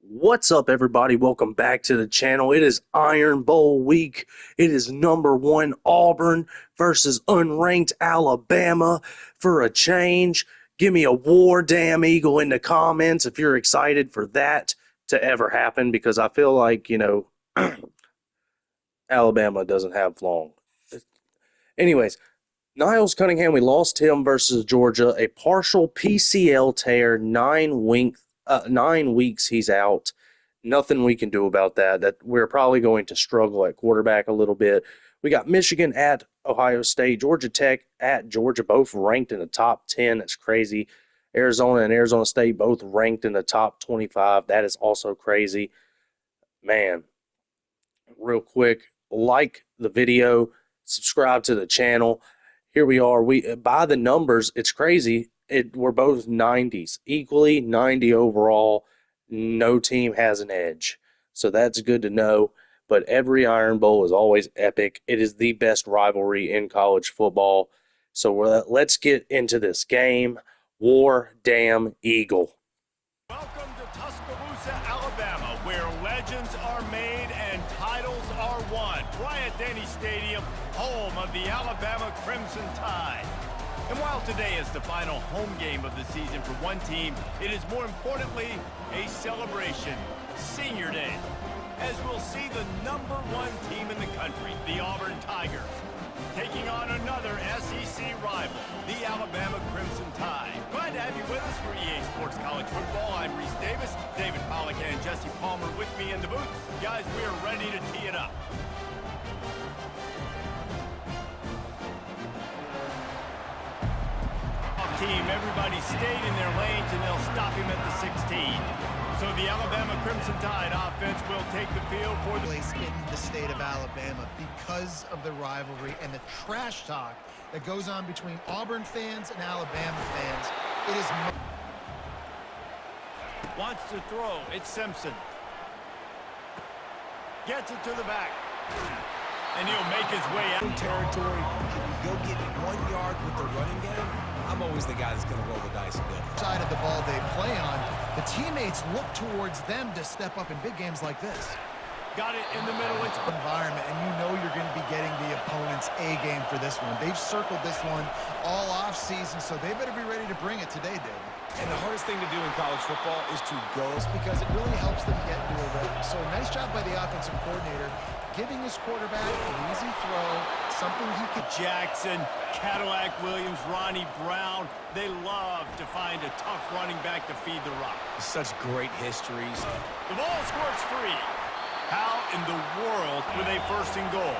What's up, everybody? Welcome back to the channel. It is Iron Bowl week. It is #1 Auburn versus unranked Alabama for a change. Give me a war damn eagle in the comments if you're excited for that to ever happen, because I feel like, Alabama doesn't have long. Anyways, Niles Cunningham, we lost him versus Georgia. A partial PCL tear, 9 weeks he's out. Nothing we can do about that. That we're probably going to struggle at quarterback a little bit. We got Michigan at Ohio State, Georgia Tech at Georgia, both ranked in the top 10. That's crazy. Arizona and Arizona State both ranked in the top 25. That is also crazy. Man, real quick, like the video, subscribe to the channel. Here we are. By the numbers, it's crazy. We're both 90s, equally 90 overall. No team has an edge, so that's good to know. But every Iron Bowl is always epic. It is the best rivalry in college football. So let's get into this game. War damn eagle. Welcome to Tuscaloosa, Alabama, where legends are made and titles are won. Bryant-Denny Stadium, home of the Alabama Crimson Tide. And while today is the final home game of the season for one team, it is more importantly a celebration, Senior Day, as we'll see the #1 team in the country, the Auburn Tigers, taking on another SEC rival, the Alabama Crimson Tide. Glad to have you with us for EA Sports College Football. I'm Reese Davis, David Pollack and Jesse Palmer with me in the booth. Guys, we are ready to tee it up. Team, everybody stayed in their lanes and they'll stop him at the 16. So the Alabama Crimson Tide offense will take the field for the place in the state of Alabama because of the rivalry and the trash talk that goes on between Auburn fans and Alabama fans. It is wants to throw. It's Simpson. Gets it to the back. And he'll make his way out. Territory, can you go get 1 yard with the running game? I'm always the guy that's going to roll the dice a bit. Side of the ball they play on, the teammates look towards them to step up in big games like this. Got it in the middle. It's environment, and you know you're going to be getting the opponent's A game for this one. They've circled this one all off season, so they better be ready to bring it today, David. And the hardest thing to do in college football is to go. Because it really helps them get into a rhythm. So nice job by the offensive coordinator, giving his quarterback an easy throw, something he could. Jackson, Cadillac Williams, Ronnie Brown, they love to find a tough running back to feed the rock. Such great histories. The ball squirts free. How in the world were they first and goal?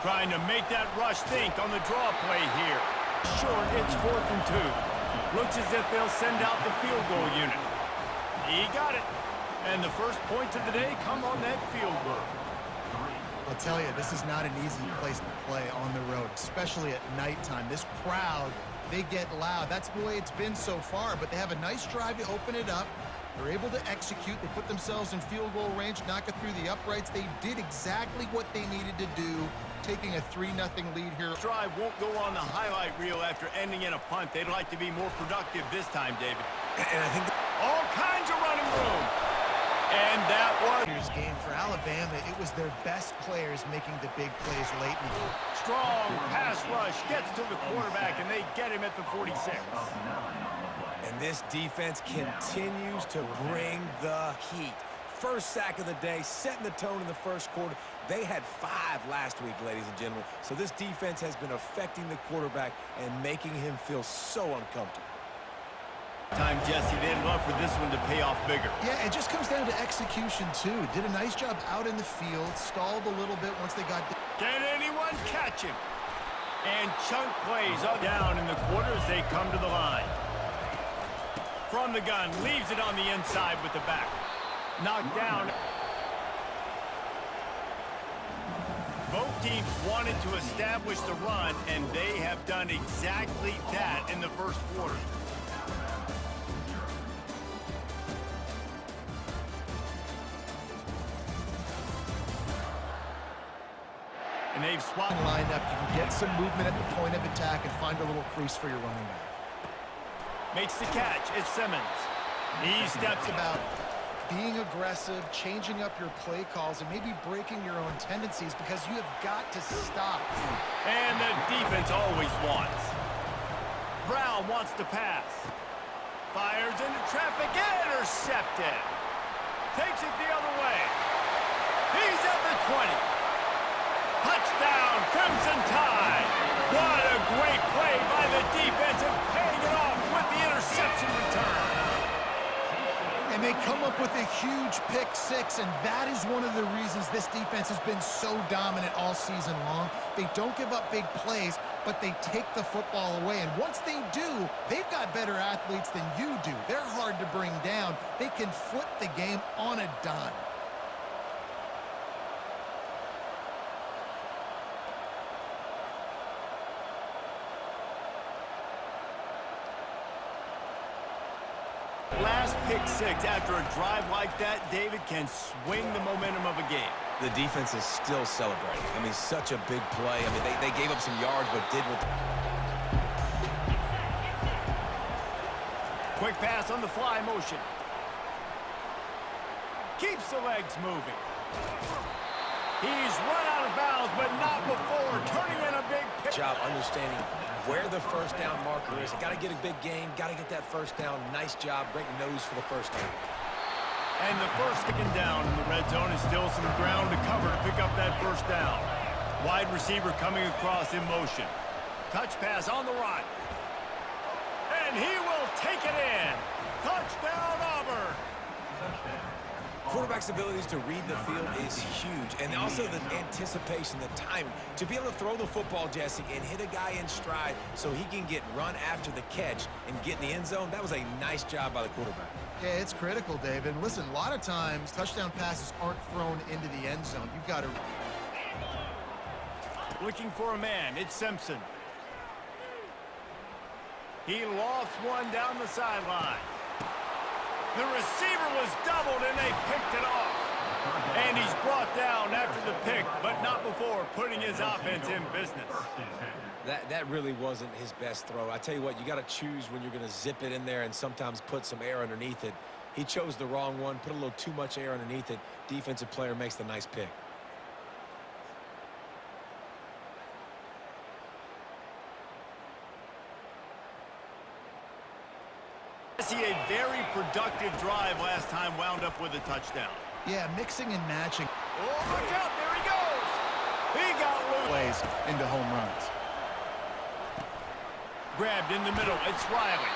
Trying to make that rush think on the draw play here. Short, it's 4th and 2. Looks as if they'll send out the field goal unit. He got it. And the first points of the day come on that field goal. I'll tell you, this is not an easy place to play on the road, especially at nighttime. This crowd, they get loud. That's the way it's been so far, but they have a nice drive to open it up. They're able to execute. They put themselves in field goal range, knock it through the uprights. They did exactly what they needed to do, taking a 3-0 lead here. Drive won't go on the highlight reel after ending in a punt. They'd like to be more productive this time, David. And I think all kinds of running room. And that was game for Alabama. It was their best players making the big plays late in the game. Strong pass rush gets to the quarterback, and they get him at the 46. And this defense continues to bring the heat. First sack of the day, setting the tone in the first quarter. They had 5 last week, ladies and gentlemen. So this defense has been affecting the quarterback and making him feel so uncomfortable. Time, Jesse, they'd love for this one to pay off bigger. Yeah, it just comes down to execution, too. Did a nice job out in the field, stalled a little bit once they got... Can anyone catch him? And chunk plays up down in the quarter as they come to the line. From the gun, leaves it on the inside with the back. Knocked down. Both teams wanted to establish the run, and they have done exactly that in the first quarter. And they've swapped. Line up, you can get some movement at the point of attack and find a little crease for your running back. Makes the catch. It's Simmons. He steps About being aggressive, changing up your play calls, and maybe breaking your own tendencies because you have got to stop. And the defense always wants. Brown wants to pass. Fires into traffic, intercepted. Takes it the other way. He's at the 20. Touchdown, Crimson Tide. What a great play by the defense and paying it off with the interception return. And they come up with a huge pick six, and that is one of the reasons this defense has been so dominant all season long. They don't give up big plays, but they take the football away. And once they do, they've got better athletes than you do. They're hard to bring down. They can flip the game on a dime. Last pick six after a drive like that, David, can swing the momentum of a game. The defense is still celebrating. I mean, such a big play. I mean, they gave up some yards, but did what... Quick pass on the fly motion. Keeps the legs moving. He's run out of bounds, but not before turning in a big pick. Job understanding where the first down marker is. Got to get a big gain. Got to get that first down. Nice job. Great nose for the first down. And the first second down in the red zone is still some ground to cover to pick up that first down. Wide receiver coming across in motion. Touch pass on the right. And he will take it in. Touchdown, Auburn. Quarterback's abilities to read the field is huge, and also the anticipation, the timing. To be able to throw the football, Jesse, and hit a guy in stride so he can get run after the catch and get in the end zone, that was a nice job by the quarterback. Yeah, it's critical, David. And listen, a lot of times touchdown passes aren't thrown into the end zone. You've got to... Looking for a man, it's Simpson. He lofts one down the sideline. The receiver was doubled, and they picked it off. And he's brought down after the pick, but not before putting his offense in business. That really wasn't his best throw. I tell you what, you got to choose when you're going to zip it in there and sometimes put some air underneath it. He chose the wrong one, put a little too much air underneath it. Defensive player makes the nice pick. See, a very productive drive last time wound up with a touchdown. Yeah, mixing and matching. Oh, look out, there he goes. He got loose. Plays into home runs. Grabbed in the middle, it's Riley.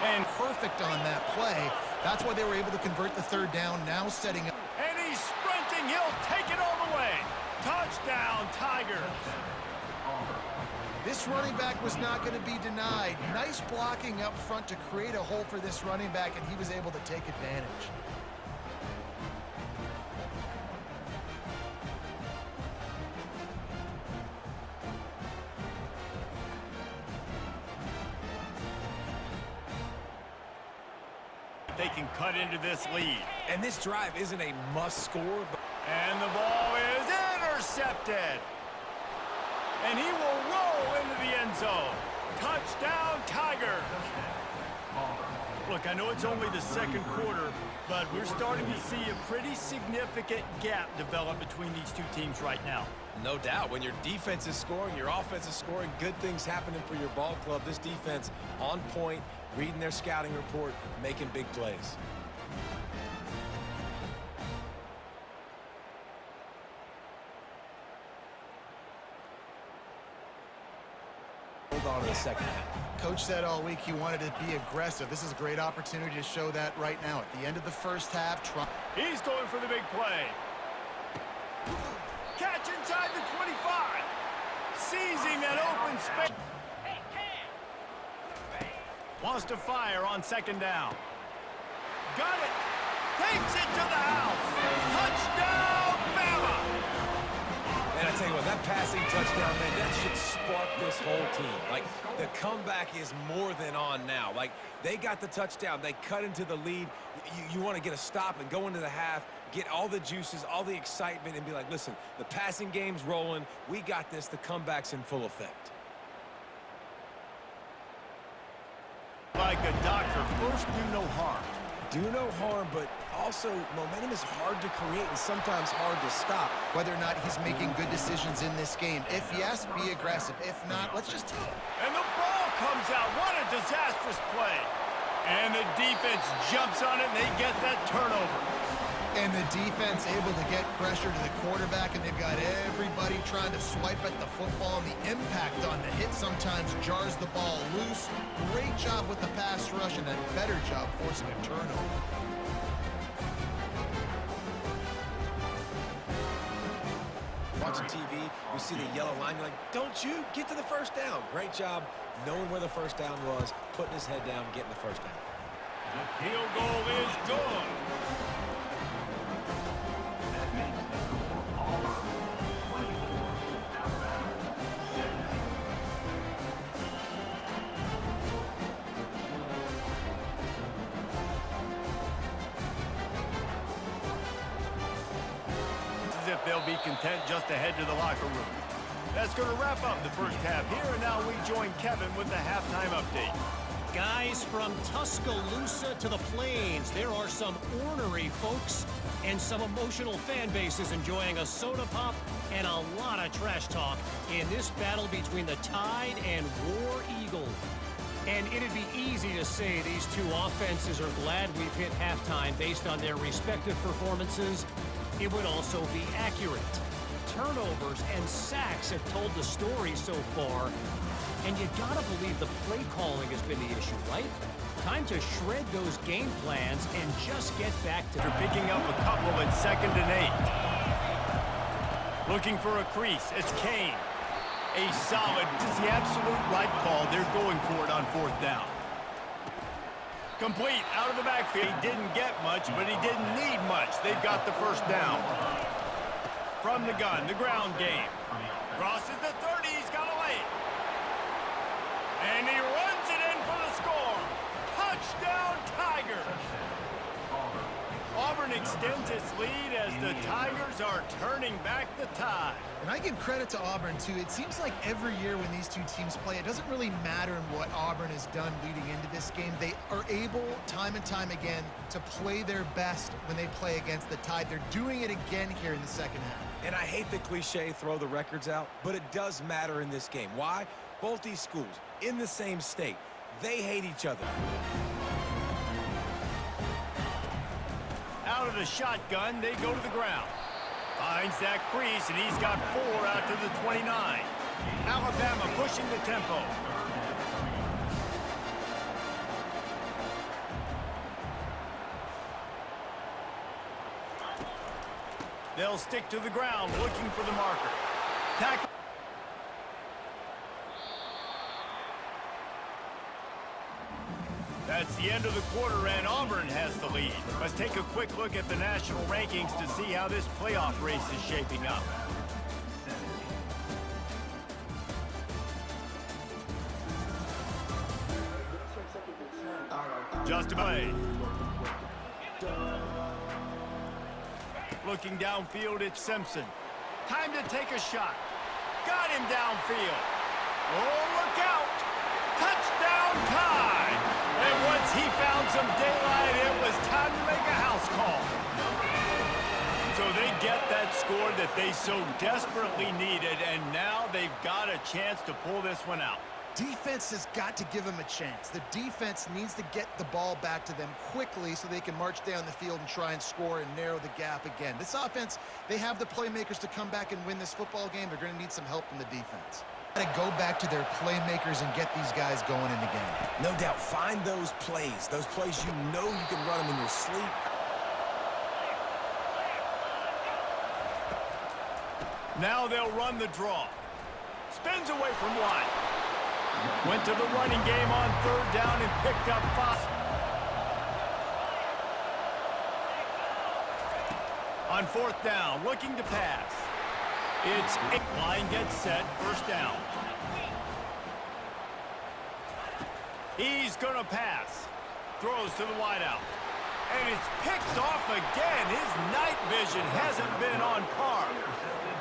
And Perfect on that play. That's why they were able to convert the third down, now setting up. And he's sprinting, he'll take it all the way. Touchdown, Tigers. This running back was not going to be denied. Nice blocking up front to create a hole for this running back, and he was able to take advantage. They can cut into this lead. And this drive isn't a must score, but... And the ball is intercepted. And he will roll into the end zone. Touchdown, Tigers. Look, I know it's only the second quarter, but we're starting to see a pretty significant gap develop between these two teams right now. No doubt. When your defense is scoring, your offense is scoring, good things happening for your ball club. This defense on point, reading their scouting report, making big plays. Hold on to the second half. Coach said all week he wanted to be aggressive. This is a great opportunity to show that right now. At the end of the first half, He's going for the big play. Catch inside the 25. Seizing that open space. Wants to fire on second down. Got it. Takes it to the house. Touchdown, Bama. And I tell you what, that passing touchdown, man, that should spark this whole team. Like, the comeback is more than on now. Like, they got the touchdown. They cut into the lead. You want to get a stop and go into the half, get all the juices, all the excitement, and be like, listen, the passing game's rolling. We got this. The comeback's in full effect. Like a doctor, first do no harm. Do no harm, but also also, momentum is hard to create and sometimes hard to stop. Whether or not he's making good decisions in this game. If yes, be aggressive. If not, let's just... And the ball comes out. What a disastrous play. And the defense jumps on it, and they get that turnover. And the defense able to get pressure to the quarterback, and they've got everybody trying to swipe at the football, and the impact on the hit sometimes jars the ball loose. Great job with the pass rush, and a better job forcing a turnover. Watching TV, you see the yellow line, you're like, don't you? Get to the first down. Great job knowing where the first down was, putting his head down, getting the first down. The field goal is good. As if they'll be content just to head to the locker room. That's going to wrap up the first half here, and now we join Kevin with the halftime update. Guys, from Tuscaloosa to the Plains, there are some ornery folks and some emotional fan bases enjoying a soda pop and a lot of trash talk in this battle between the Tide and War Eagle. And it'd be easy to say these two offenses are glad we've hit halftime based on their respective performances. It would also be accurate. Turnovers and sacks have told the story so far. And you gotta believe the play calling has been the issue, right? Time to shred those game plans and just get back to... They're picking up a couple at 2nd and 8. Looking for a crease. It's Kane. A solid, just the absolute right call. They're going for it on 4th down. Complete out of the backfield. He didn't get much, but he didn't need much. They've got the first down. From the gun, the ground game. Crosses the 30. He's got a lane. And he runs it in for the score. Touchdown, Tigers. Auburn extends its lead as the Tigers are turning back the tide. And I give credit to Auburn, too. It seems like every year when these two teams play, it doesn't really matter what Auburn has done leading into this game. They are able, time and time again, to play their best when they play against the Tide. They're doing it again here in the second half. And I hate the cliche, throw the records out, but it does matter in this game. Why? Both these schools, in the same state, they hate each other. Out of the shotgun, they go to the ground. Finds that crease, and he's got 4 out to the 29. Alabama pushing the tempo. They'll stick to the ground, looking for the marker. Tackle. That's the end of the quarter, and Auburn has the lead. Let's take a quick look at the national rankings to see how this playoff race is shaping up. Just a play. Looking downfield, it's Simpson. Time to take a shot. Got him downfield. Oh, look out! Touchdown, Tide! And once he found some daylight, it was time to make a house call. So they get that score that they so desperately needed, and now they've got a chance to pull this one out. Defense has got to give them a chance. The defense needs to get the ball back to them quickly so they can march down the field and try and score and narrow the gap again. This offense, they have the playmakers to come back and win this football game. They're going to need some help from the defense. Got to go back to their playmakers and get these guys going in the game. No doubt, find those plays you know you can run them in your sleep. Now they'll run the draw. Spins away from one. Went to the running game on 3rd down and picked up 5. On 4th down, looking to pass. It's 8. Line gets set, 1st down. He's going to pass. Throws to the wideout. And it's picked off again. His night vision hasn't been on par.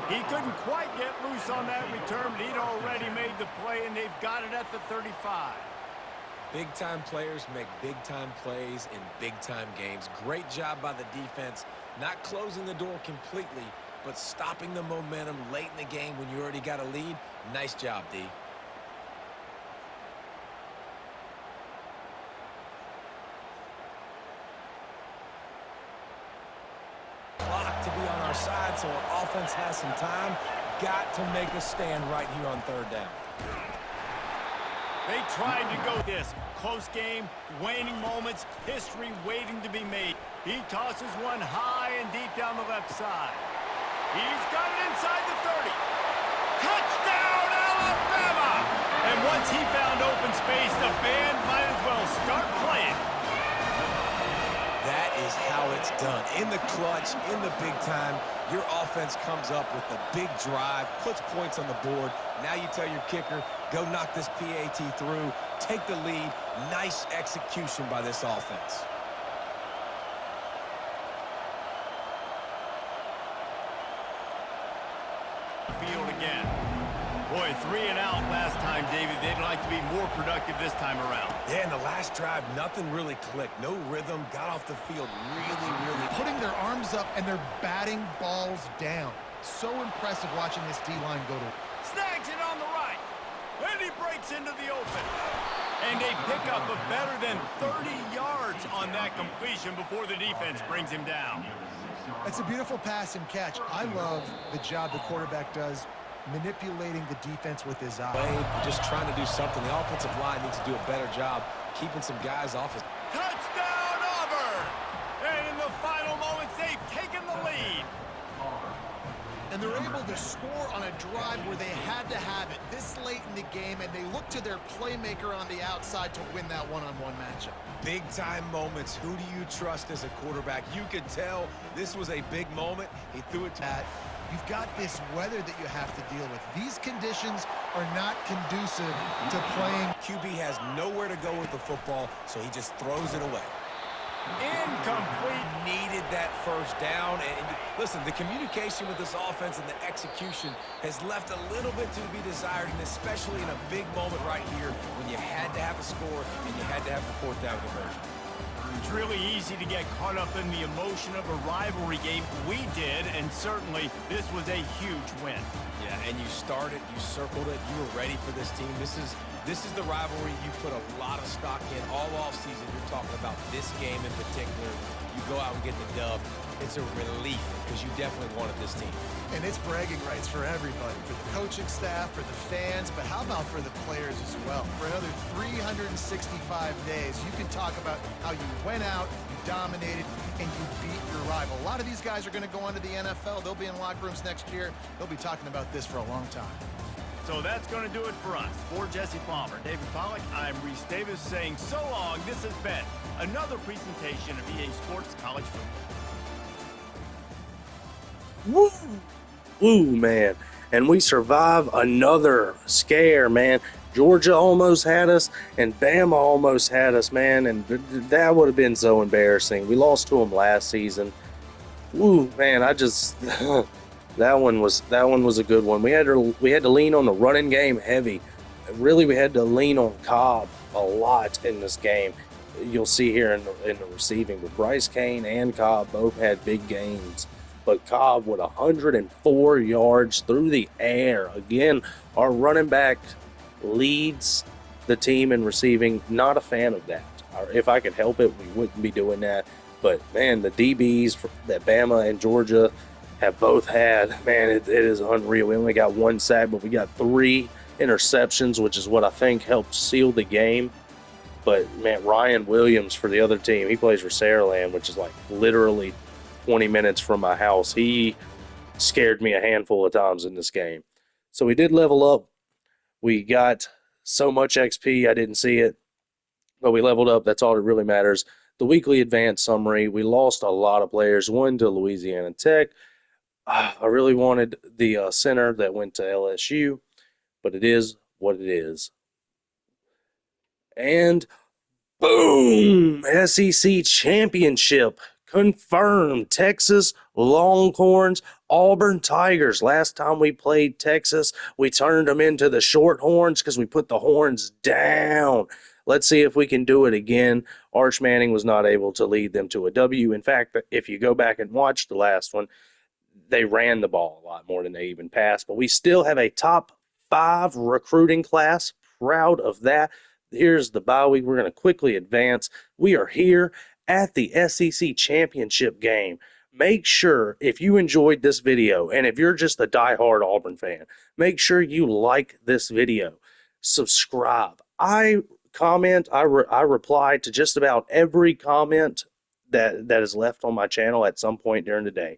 He couldn't quite get loose on that return, but he'd already made the play, and they've got it at the 35. Big-time players make big-time plays in big-time games. Great job by the defense, not closing the door completely, but stopping the momentum late in the game when you already got a lead. Nice job, D. Clock to be on our side, so our offense has some time. Got to make a stand right here on third down. They tried to go this. Close game, waning moments, history waiting to be made. He tosses one high and deep down the left side. He's got it inside the 30. Touchdown, Alabama! And once he found open space, the band might as well start playing. That is how it's done. In the clutch, in the big time, your offense comes up with the big drive, puts points on the board. Now you tell your kicker, go knock this PAT through, take the lead. Nice execution by this offense. Field again. Boy, 3 and out last time, David. They'd like to be more productive this time around. Yeah, in the last drive, nothing really clicked. No rhythm, got off the field really. Putting their arms up and they're batting balls down. So impressive watching this D-line go to. Snags it on the right. And he breaks into the open. And a pickup of better than 30 yards on that completion before the defense brings him down. It's a beautiful pass and catch. I love the job the quarterback does manipulating the defense with his eye. Just trying to do something. The offensive line needs to do a better job keeping some guys off his. Touchdown, Auburn! And in the final moments, they've taken the lead. And they're able to score on a drive where they had to have it this late in the game, and they look to their playmaker on the outside to win that one-on-one matchup. Big-time moments. Who do you trust as a quarterback? You could tell this was a big moment. He threw it to that. You've got this weather that you have to deal with. These conditions are not conducive to playing. QB has nowhere to go with the football, so he just throws it away. Incomplete. Needed that first down. And listen, the communication with this offense and the execution has left a little bit to be desired, and especially in a big moment right here when you had to have a score and you had to have the fourth down conversion. It's really easy to get caught up in the emotion of a rivalry game. We did, and certainly this was a huge win. Yeah, and you started, you circled it, you were ready for this team. This is the rivalry you put a lot of stock in all offseason. You're talking about this game in particular. You go out and get the dub. It's a relief because you definitely wanted this team. And it's bragging rights for everybody, for the coaching staff, for the fans, but how about for the players as well? For another 365 days, you can talk about how you went out, you dominated, and you beat your rival. A lot of these guys are going to go on to the NFL. They'll be in locker rooms next year. They'll be talking about this for a long time. So that's going to do it for us. For Jesse Palmer, David Pollack, I'm Reese Davis saying so long. This has been another presentation of EA Sports College Football. Woo! Woo, man. And we survive another scare, man. Georgia almost had us, and Bama almost had us, man. And that would have been so embarrassing. We lost to them last season. Woo, man, I just that one was a good one. We had to lean on the running game heavy. Really, we had to lean on Cobb a lot in this game. You'll see here in the receiving, but Bryce Kane and Cobb both had big gains. But Cobb with 104 yards through the air. Again, our running back leads the team in receiving. Not a fan of that. If I could help it, we wouldn't be doing that. But, man, the DBs that Bama and Georgia have both had, man, it is unreal. We only got one sack, but we got 3 interceptions, which is what I think helped seal the game. But, man, Ryan Williams for the other team, he plays for Saraland, which is like literally 20 minutes from my house. He scared me a handful of times in this game. So we did level up. We got so much XP, I didn't see it. But we leveled up. That's all that really matters. The weekly advanced summary, we lost a lot of players. One to Louisiana Tech. I really wanted the center that went to LSU, but it is what it is. And boom! SEC championship confirmed. Texas Longhorns, Auburn Tigers. Last time we played Texas, we turned them into the Shorthorns because we put the horns down. Let's see if we can do it again. Arch Manning was not able to lead them to a W. In fact, if you go back and watch the last one, they ran the ball a lot more than they even passed. But we still have a top 5 recruiting class. Proud of that. Here's the bye week. We're going to quickly advance. We are here at the SEC championship game. Make sure, if you enjoyed this video, and if you're just a diehard Auburn fan, make sure you like this video. Subscribe. I reply to just about every comment that is left on my channel at some point during the day.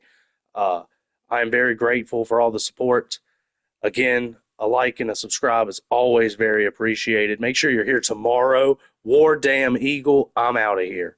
I am very grateful for all the support. Again, a like and a subscribe is always very appreciated. Make sure you're here tomorrow. War Damn Eagle. I'm out of here.